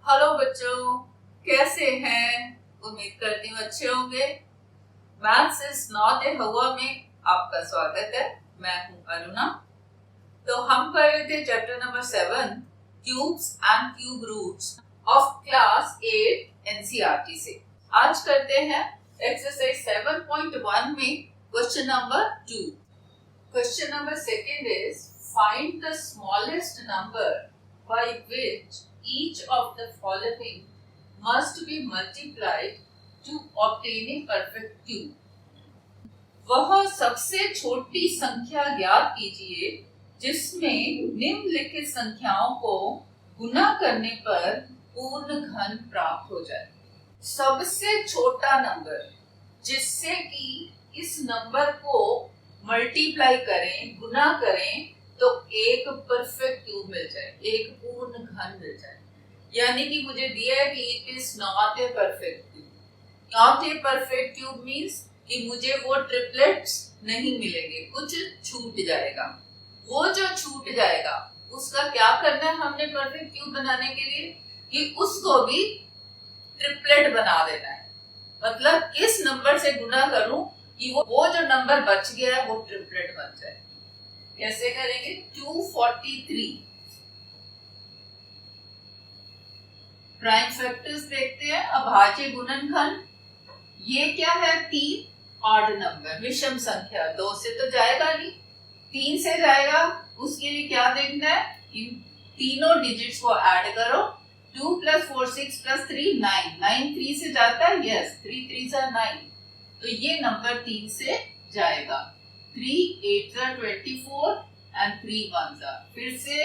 Hello बच्चों, कैसे हैं? उम्मीद करती हूँ अच्छे होंगे। मैथ्स इज नॉट ए हवा में आपका स्वागत है। मैं हूँ अरुणा। तो हम कर रहे थे chapter number 7 cubes and cube roots of class 8 NCERT से। आज करते हैं एक्सरसाइज 7.1 में question number 2। Question number second is find the smallest number by which each of the following must be multiplied to obtain a perfect cube. वह सबसे छोटी संख्या ज्ञात कीजिए जिसमें निम्नलिखित संख्याओं को गुना करने पर पूर्ण घन प्राप्त हो जाए। सबसे छोटा नंबर जिससे कि इस नंबर को मल्टीप्लाई करें, गुना करें तो एक परफेक्ट क्यूब मिल जाए, एक पूर्ण घन मिल जाए। यानी कि मुझे दिया है कि it is not a perfect cube. Not a perfect cube means कि मुझे वो ट्रिपलेट्स नहीं मिलेंगे, कुछ छूट जाएगा। वो जो छूट जाएगा उसका क्या करना है हमने परफेक्ट क्यूब बनाने के लिए, कि उसको भी ट्रिपलेट बना देना है। मतलब किस नंबर से गुना करूं कि वो जो नंबर बच गया है वो ट्रिपलेट बन जाए। कैसे करेंगे? 243 प्राइम फैक्टर्स देखते हैं। अभाज्य गुणनखंड ये क्या है? 3 ऑड नंबर, विषम संख्या। 2 से तो जाएगा नहीं, 3 से जाएगा। उसके लिए क्या देखना है? इन तीनों डिजिट्स को ऐड करो। 2 + 4 6 + 3 9। 9 3 से जाता है? यस, 3 3 = 9। तो ये नंबर 3 से जाएगा। 3 8 = 24 and 3 1 = फिर से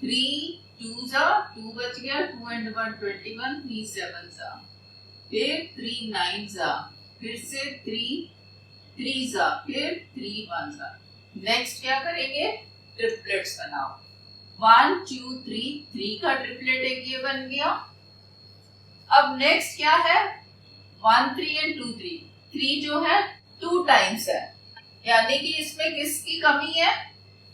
3 2 = 2 बच गया, 2 and 1 21, 3 7 = फिर 3 9 = फिर से 3 3 = फिर 3 1 = नेक्स्ट क्या करेंगे? ट्रिपलेट्स बनाओ। 1 2 3 3 का ट्रिपलेट एक ये बन गया। अब नेक्स्ट क्या है? 1 3 and 2 3। 3 जो है 2 टाइम्स है, यानी कि इसमें किसकी कमी है?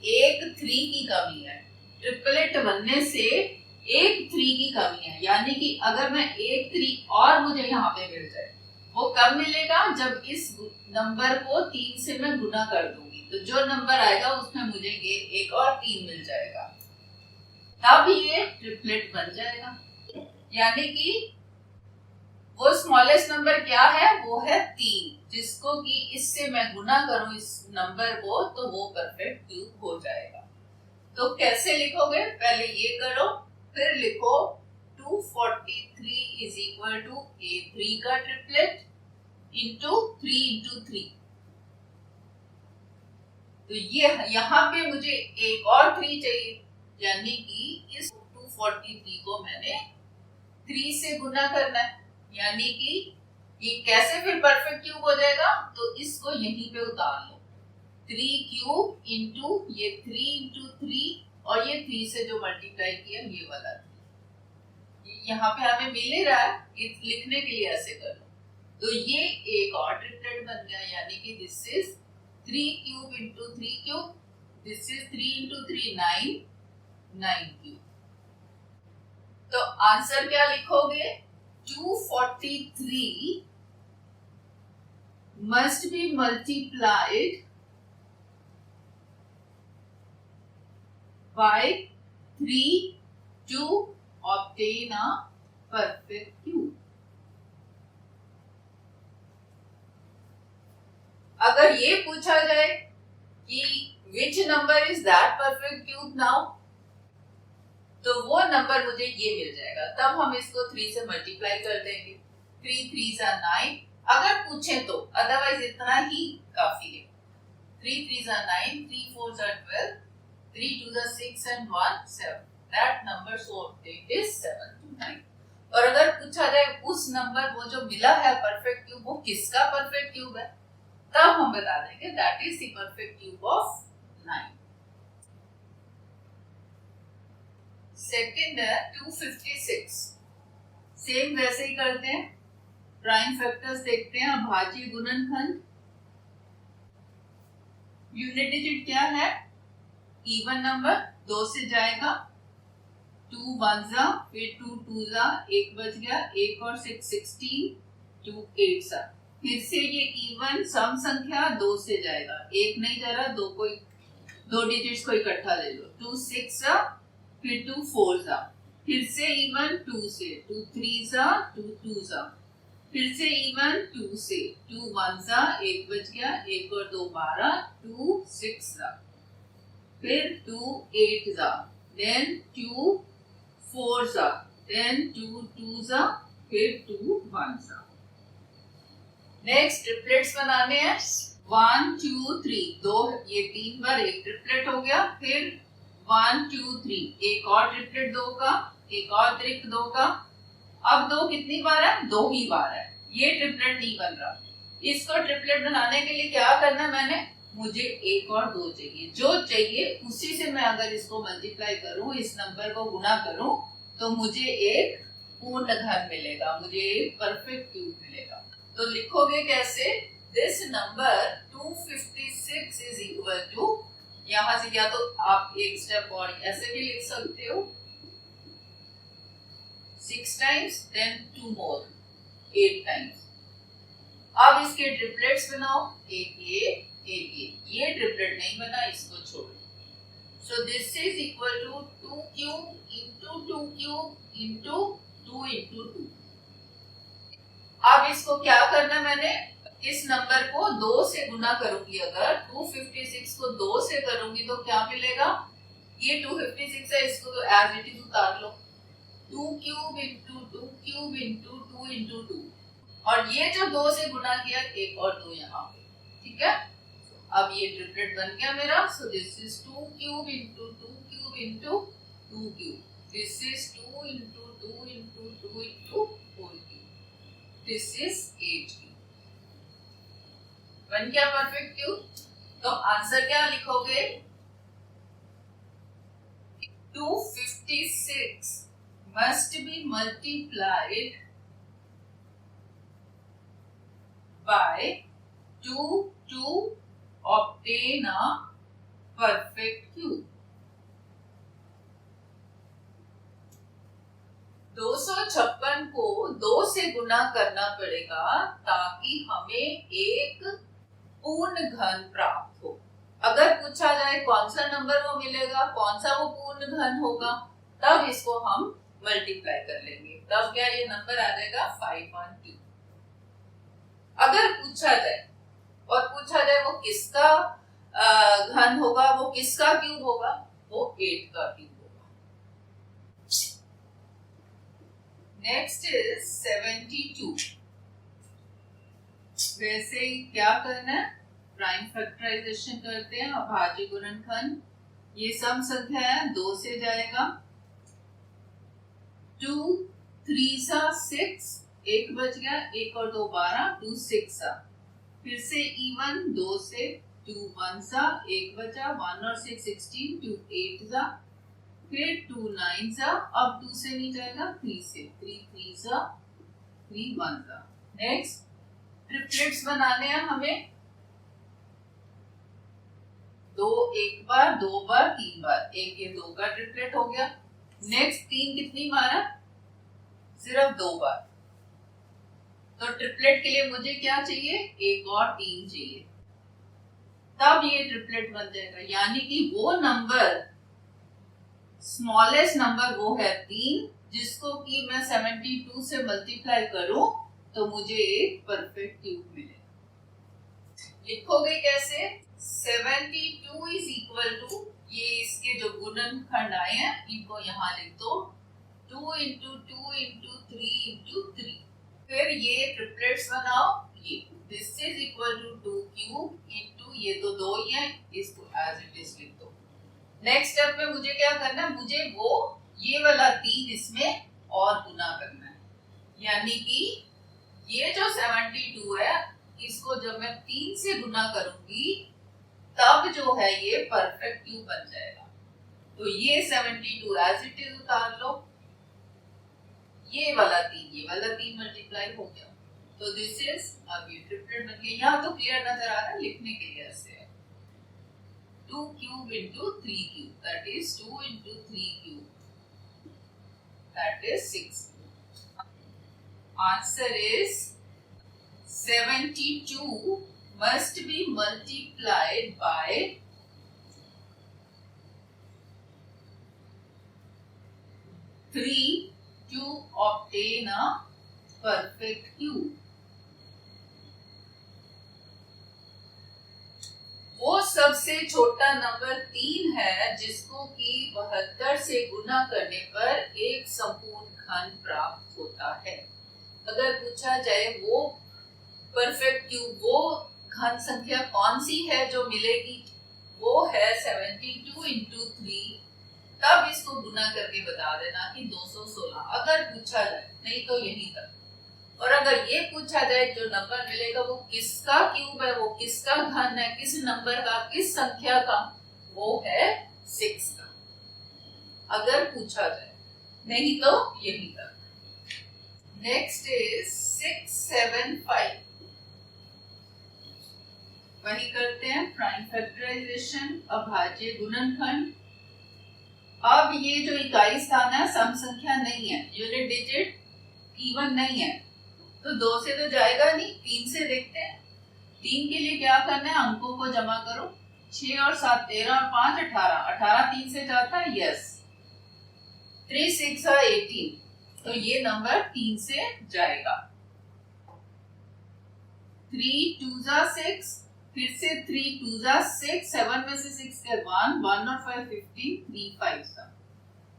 एक 3 की कमी है। ट्रिपलेट बनने से एक 3 की कमी है, यानी कि अगर मैं एक 3 और मुझे यहाँ पे मिल जाए, वो कब मिलेगा? जब इस नंबर को 3 से मैं गुना कर दूंगी, तो जो नंबर आएगा उसमें मुझे ये एक और 3 मिल जाएगा, तब ये ट्रिपलेट बन जाएगा। यानी कि वो स्मॉलेस्ट नंबर क्या है? वो है 3, जिसको कि इससे मैं गुना करूं इस नंबर को तो वो परफेक्ट क्यूब हो जाएगा। तो कैसे लिखोगे? पहले ये करो, फिर लिखो 243 = A3 का ट्रिपलेट इंटू 3 × 3। तो ये यहाँ पे मुझे एक और 3 चाहिए, यानी कि इस 243 को मैंने 3 से गुना करना है। यानी कि ये कैसे फिर परफेक्ट क्यूब हो जाएगा? तो इसको यहीं पे उतार लो। 3 क्यूब इंटू ये 3 × 3 और ये 3 से जो मल्टीप्लाई किया ये वाला 3। यहाँ पे हमें मिल ही रहा है, लिखने के लिए ऐसे कर लो। तो ये एक और ट्रिपलेट बन गया, यानी कि this is 3 cube into 3 cube, this is 3 × 3 9 9 cube. तो आंसर क्या लिखोगे? 243 must be multiplied by 3 to obtain a perfect cube. अगर ये पूछा जाए कि which number is that perfect cube now, तो वो नंबर मुझे ये मिल जाएगा। तब हम इसको 3 से मल्टीप्लाई कर देंगे। 3 3 = 9 अगर पूछे तो, अदरवाइज इतना ही काफी है। 3 3 = 9, 3 4 = 12, 3 2 = 6 and 1 7। That number so it is 7 to 9। और अगर पूछा जाए उस नंबर वो जो मिला है परफेक्ट क्यूब, वो किसका परफेक्ट क्यूब है, तब हम बता देंगे that is the perfect cube of 9। Second है 256। सेम वैसे ही करते हैं। प्राइम फैक्टर्स देखते हैं। अभाज्य गुणनखंड यूनिट डिजिट क्या है? इवन नंबर 2 से जाएगा। 2 वन जा, फिर 2 टू जा, एक बच गया, एक और 6 16, 2 8 जा। फिर से ये इवन सम संख्या 2 से जाएगा, एक नहीं जा रहा, दो डिजिट्स को इकट्ठा ले लो। 2 6 जा, फिर 2 4 जा, फिर से इवन 2 से, 2 3 जा, 2 2 जा, फिर से इवन 2 से, 2 1 जा, एक बच गया, एक और 2 12, 2 6 जा, फिर 2 8 जा, then 2 4 जा, then 2 2 जा, फिर 2 1 जा। नेक्स्ट ट्रिपलेट्स बनाने हैं। 1 2 3, दो, ये 3 बार एक ट्रिपलेट हो गया। फिर 1 2 3, एक और ट्रिपलेट 2 का, एक और अतिरिक्त 2 का। अब 2 कितनी बार है? 2 ही बार है। ये ट्रिपलेट नहीं बन रहा। इसको ट्रिपलेट बनाने के लिए क्या करना है मैंने? मुझे एक और 2 चाहिए। जो चाहिए उसी से मैं अगर इसको मल्टीप्लाई करूं, इस नंबर को गुना करूं, तो मुझे एक पूर्ण घन मिलेगा, मुझे एक परफेक्ट क्यूब मिलेगा। तो लिखोगे कैसे? This number 256 is equal to, यहां से या तो आप एक स्टेप और ऐसे भी लिख सकते हो, 6 टाइम्स देन 2 मोर, 8 टाइम्स। अब इसके ट्रिपलेट्स बनाओ, एक ये ट्रिपलेट नहीं बना, इसको छोड़ो। So this is equal to 2 cube into 2 cube into 2 into 2। अब इसको क्या करना, मैंने इस नंबर को 2 से गुना करूंगी। अगर 256 को 2 से करूंगी तो क्या मिलेगा? ये 256 है, इसको तो एज इट इज उतार लो, 2 cube into 2 cube into 2 into 2, और ये जो 2 से गुना किया, एक और 2 यहाँ पे, ठीक है। अब ये ट्रिपलेट बन गया मेरा। सो this is 2 cube into 2 cube into 2 cube, this is 2 into 2 into 2 into 4 cube, this is 8 cube. बन गया परफेक्ट क्यूब। तो आंसर क्या लिखोगे? 256 must be multiplied by 2 to obtain a perfect cube। 256 को 2 से गुना करना पड़ेगा ताकि हमें एक पूर्ण घन प्राप्त हो। अगर पूछा जाए कौन सा नंबर वो मिलेगा, कौन सा वो पूर्ण घन होगा, तब इसको हम मल्टीप्लाई कर लेंगे, तब क्या ये नंबर आ जाएगा 512। अगर पूछा जाए वो किसका घन होगा, वो किसका क्यूब होगा, वो 8 का क्यूब होगा। Next is 72। वैसे ही क्या करना है, प्राइम फैक्टराइजेशन करते हैं, अभाज्य गुणनखंड। ये सम संख्या है, 2 से जाएगा, 2 3 सा 6, एक बच गया, एक और 2 12, 2 6 सा, फिर से इवन 2 से, 2 1 सा, एक बचा, 1 और 6 16, 2 8 सा, फिर 2 9 सा, अब 2 से नहीं जाएगा, 3 से, 3 3 सा, 3 1 सा। नेक्स्ट ट्रिपलेट्स बनाने हैं हमें, 2 एक बार, 2 बार, 3 बार, एक ये 2 का ट्रिपलेट हो गया। नेक्स्ट 3 कितनी बार है? सिर्फ 2 बार। तो ट्रिपलेट के लिए मुझे क्या चाहिए? एक और 3 चाहिए, तब ये ट्रिपलेट बन जाएगा। यानी कि वो नंबर, स्मॉलेस्ट नंबर वो है 3, जिसको कि मैं 72 से मल्टीप्लाई करूं तो मुझे एक परफेक्ट क्यूब मिलेगा। लिखोगे कैसे? 72 इज इक्वल टू, ये इसके जो गुणनखंड आए हैं इनको यहाँ लिख दो, 2 इंटू 2 इंटू 3 इंटू 3। फिर ये ट्रिपलेट्स बनाओ, ये this is equal to 2 cube into, ये तो 2 ही है, इसको एज इट इज लिख दो। नेक्स्ट स्टेप में मुझे क्या करना है? मुझे वो ये वाला 3 इसमें और गुना करना है। यानी कि ये जो 72 है, इसको जब मैं 3 से गुना करूंगी तब जो है ये परफेक्ट क्यूब बन जाएगा। तो ये 72 एज इट इज उतार लो, ये वाला 3 मल्टीप्लाई हो गया। तो दिस इज, अब ये ट्रिपलेट बन गया। यहाँ तो क्लियर नजर आ रहा है, लिखने के लिए ऐसे है, 2 cube into 3 cube, that is 2 into 3 cube, that is 6. Answer is 72 must be multiplied by 3 to obtain a perfect cube. वो सबसे छोटा नंबर 3 है जिसको कि 72 से गुना करने पर एक संपूर्ण घन प्राप्त होता है। अगर पूछा जाए वो परफेक्ट क्यूब, वो घन संख्या कौन सी है जो मिलेगी, वो है 72 इंटू 3, तब इसको गुना करके बता देना कि 216 अगर पूछा जाए, नहीं तो यहीं तक। और अगर ये पूछा जाए जो नंबर मिलेगा वो किसका क्यूब है, वो किसका घन है, किस नंबर का, किस संख्या का, वो है 6 का, अगर पूछा जाए, नहीं तो यही तक। Next is 675। वही करते हैं, प्राइम फैक्टराइजेशन, अभाज्य गुणनखंड। अब ये जो इकाई स्थान है सम संख्या नहीं है, यूनिट डिजिट इवन नहीं है, तो 2 से तो जाएगा नहीं, 3 से देखते हैं। 3 के लिए क्या करना है, अंकों को जमा करो, 6 और 7 13 और 5 18, 18 3 से जाता है, यस, 3 6 और 18, तो ये नंबर 3 से जाएगा। 3 2 6, फिर से 3 2 6, 7 में से 6 के 1 1 और 5 15, 3 5 सा।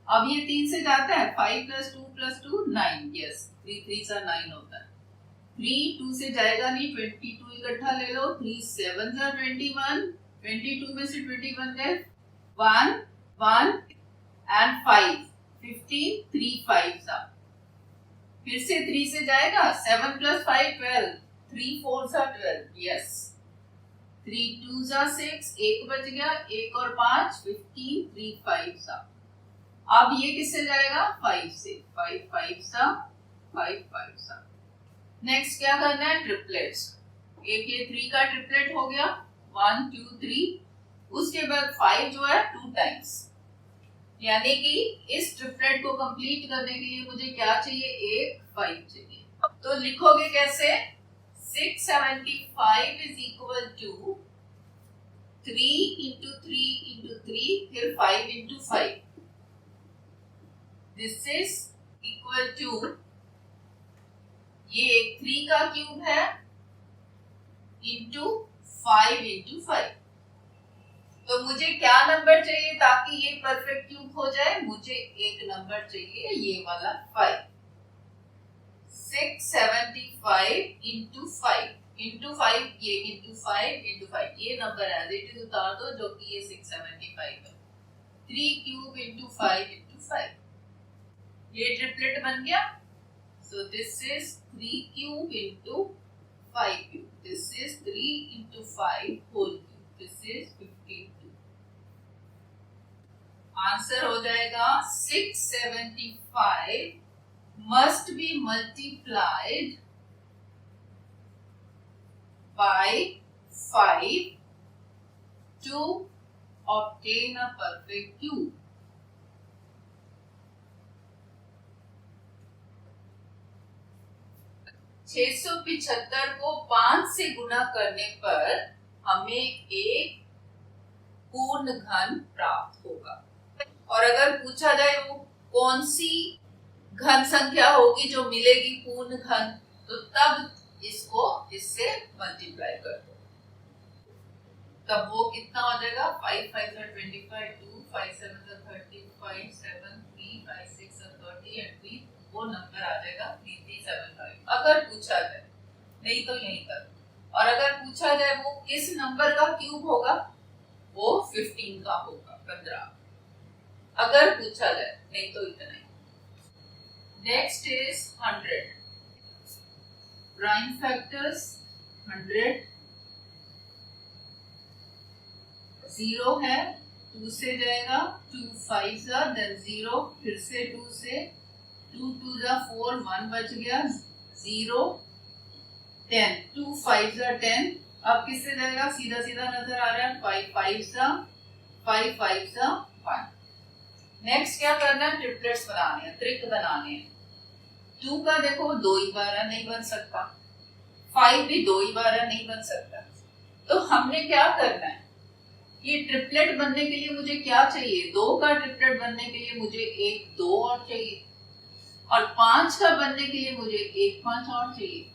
अब ये 3 से जाता है, 5 + 2 + 2 9, यस, 3 3 सा 9 होता है। 3 2 से जाएगा नहीं, 22 इकट्ठा ले लो, 3 7 सा 21, 22 में से 21 गए, 1 1 एंड 5 15, 3 5 सा। फिर से 3 से जाएगा, 7 + 5 12, 3 4 सा 12, यस, 3 2 सा 6, 1 बच गया, 1 और 5 15, 3 5 सा। अब ये किससे जाएगा, 5 से, 5 5 सा 5 5 सा। नेक्स्ट क्या करना है, ट्रिपलेट्स। एक ये 3 का ट्रिपलेट हो गया, 1 2 3, उसके बाद 5 जो है 2 टाइम्स, यानी कि इस ट्रिपलेट को कंप्लीट करने के लिए मुझे क्या चाहिए, एक 5 चाहिए। तो लिखोगे कैसे, 675 is equal to 3 into 3 into 3, फिर 5 into 5, this is equal to, ये 3 का क्यूब है इंटू 5 इंटू 5। तो मुझे क्या नंबर चाहिए ताकि ये परफेक्ट क्यूब हो जाए, मुझे एक नंबर चाहिए, ये वाला 5। 675 इंटू 5 इंटू 5, ये इंटू 5 इंटू 5, ये नंबर एज इट इज उतार दो जो कि ये 675 है। 3 क्यूब इंटू 5 इंटू 5, ये ट्रिपलेट बन गया। So this is 3 cube into 5 cube. This is 3 into 5 whole cube. This is 52. Answer हो जाएगा 675 must be multiplied by 5 to obtain a perfect cube. 675 को 5 से गुना करने पर हमें एक पूर्ण घन प्राप्त होगा। और अगर पूछा जाए वो कौन सी घन संख्या होगी जो मिलेगी पूर्ण घन, तो तब इसको इससे मल्टीप्लाई कर दो, तब वो कितना हो जाएगा, 5 5 25, 2 5 7 30, 5 7 3 5 6 30 एंड 3, वो नंबर आ जाएगा 3375 अगर पूछा जाए, नहीं तो यहीं तक। और अगर पूछा जाए वो किस नंबर का क्यूब होगा, वो 15 का होगा, 15, अगर पूछा जाए, नहीं तो इतना ही। Next is 100। प्राइम फैक्टर्स 100, 0 है, 2 से जाएगा, 2 5 जा, देन 0, फिर से 2 से, 2 2 जा 4, 1 बच गया, 0 10, 2 5 जा 10, अब किससे जाएगा, सीधा सीधा नजर आ रहा है, 5 5 जा 5 5 जा 1, नेक्स्ट क्या करना है, ट्रिपलेट्स बनाने हैं, त्रिक बनाने हैं। 2 का देखो 2 ही बारह नहीं बन सकता, 5 भी 2 ही बारह नहीं बन सकता। तो हमने क्या करना है, ये ट्रिपलेट बनने के लिए मुझे क्या चाहिए, 2 का ट्रिपलेट बनने के लिए मुझे 1 2 और चाहिए, और 5 का बनने के लिए मुझे 1 5 और चाहिए।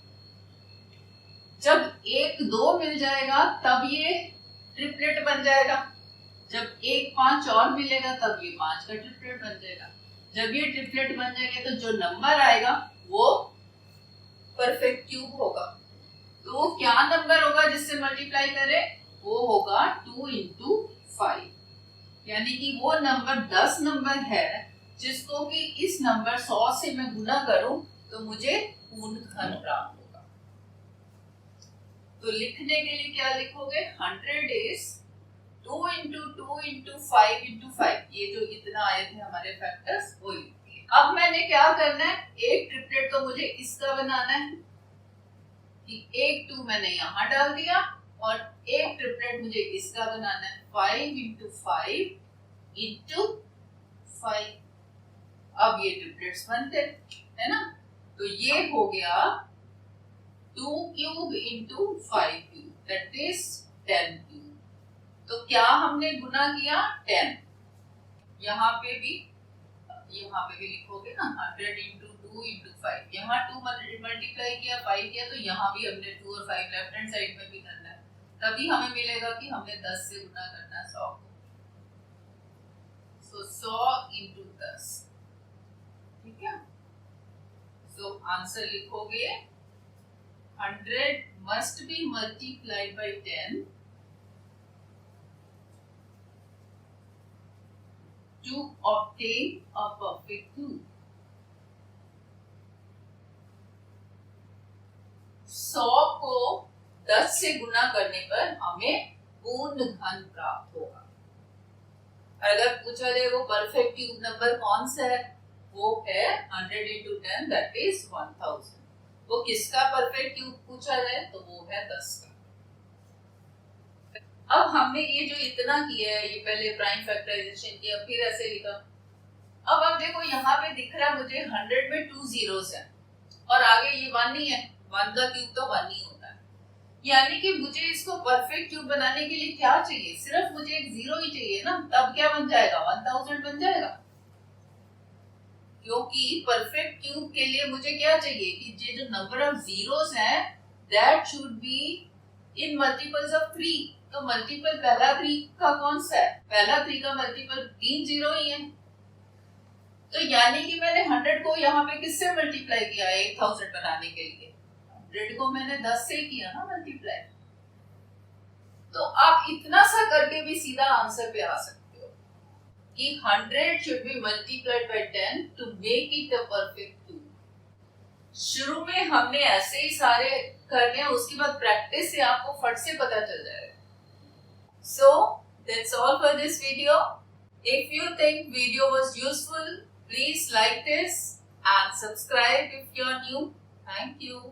जब 1 2 मिल जाएगा तब ये ट्रिपलेट बन जाएगा, जब 1 5 और मिलेगा तब ये 5 का ट्रिपलेट बन जाएगा। जब ये ट्रिपलेट बन जाएगा तो जो नंबर आएगा वो परफेक्ट क्यूब होगा। तो वो क्या नंबर होगा जिससे मल्टीप्लाई करें, वो होगा 2 into 5, यानी कि वो नंबर 10 नंबर है जिसको कि इस नंबर 100 से मैं गुना करूं तो मुझे पूर्ण घन प्राप्त होगा। तो लिखने के लिए क्या लिखोगे, 100 is 2 into 2 into 5 into 5, ये जो इतना आए थे हमारे फैक्टर्स वो लिखिए। अब मैंने क्या करना है, एक ट्रिपलेट तो मुझे इसका बनाना है कि 1 2 मैंने यहाँ डाल दिया, और एक ट्रिपलेट मुझे इसका बनाना है 5 into 5 into 5। अब ये ट्रिपलेट्स बनते है ना, तो ये हो गया 2 cube into 5 cube, that is 10 cube। तो क्या हमने गुना किया, 10। यहाँ पे भी लिखोगे ना 100 into 2 into 5, यहाँ 2 मल्टीप्लाई किया 5 किया, तो यहाँ भी हमने 2 और 5 लेफ्ट हैंड साइड में भी करना है, तभी हमें मिलेगा कि हमने 10 से गुना करना है 100 को। सो 100 into 10, ठीक है। सो आंसर लिखोगे 100 must be multiplied by 10 to obtain a perfect cube। 100 को 10 से गुना करने पर हमें पूर्ण घन प्राप्त होगा। अगर पूछा जाए वो परफेक्ट क्यूब नंबर कौन सा है, वो है 100 into 10, that is 1000। वो किसका परफेक्ट क्यूब पूछा जाए तो वो है 10 का। अब हमने ये जो इतना किया है, ये पहले प्राइम फैक्टराइजेशन किया, फिर ऐसे लिखा। अब आप देखो यहाँ पे दिख रहा है मुझे 100 में 2 zeros है और आगे ये 1 ही है, 1 का क्यूब तो 1 ही होता है, यानी कि मुझे इसको परफेक्ट क्यूब बनाने के लिए क्या चाहिए, सिर्फ मुझे एक 0 ही चाहिए ना, तब क्या बन जाएगा, 1000 बन जाएगा। क्योंकि परफेक्ट क्यूब के लिए मुझे क्या चाहिए कि ये जो नंबर ऑफ जीरोस हैं that should be in multiples of 3। तो मल्टीपल पहला 3 का कौन सा है, पहला 3 का मल्टीपल 3 0 ही है। तो यानी कि मैंने 100 को यहाँ पे किससे मल्टीप्लाई किया, 1000 बनाने के लिए 100 को मैंने 10 से किया ना मल्टीप्लाई। तो आप इतना सा करके भी सीधा आंसर पे आ सकते हो कि 100 should be multiplied by 10 to make it a perfect cube। शुरू में हमने ऐसे ही सारे करने हैं, उसके बाद प्रैक्टिस से आपको फट से पता चल जाएगा। So that's all for this video. If you think video was useful, please like this and subscribe if you're new. Thank you.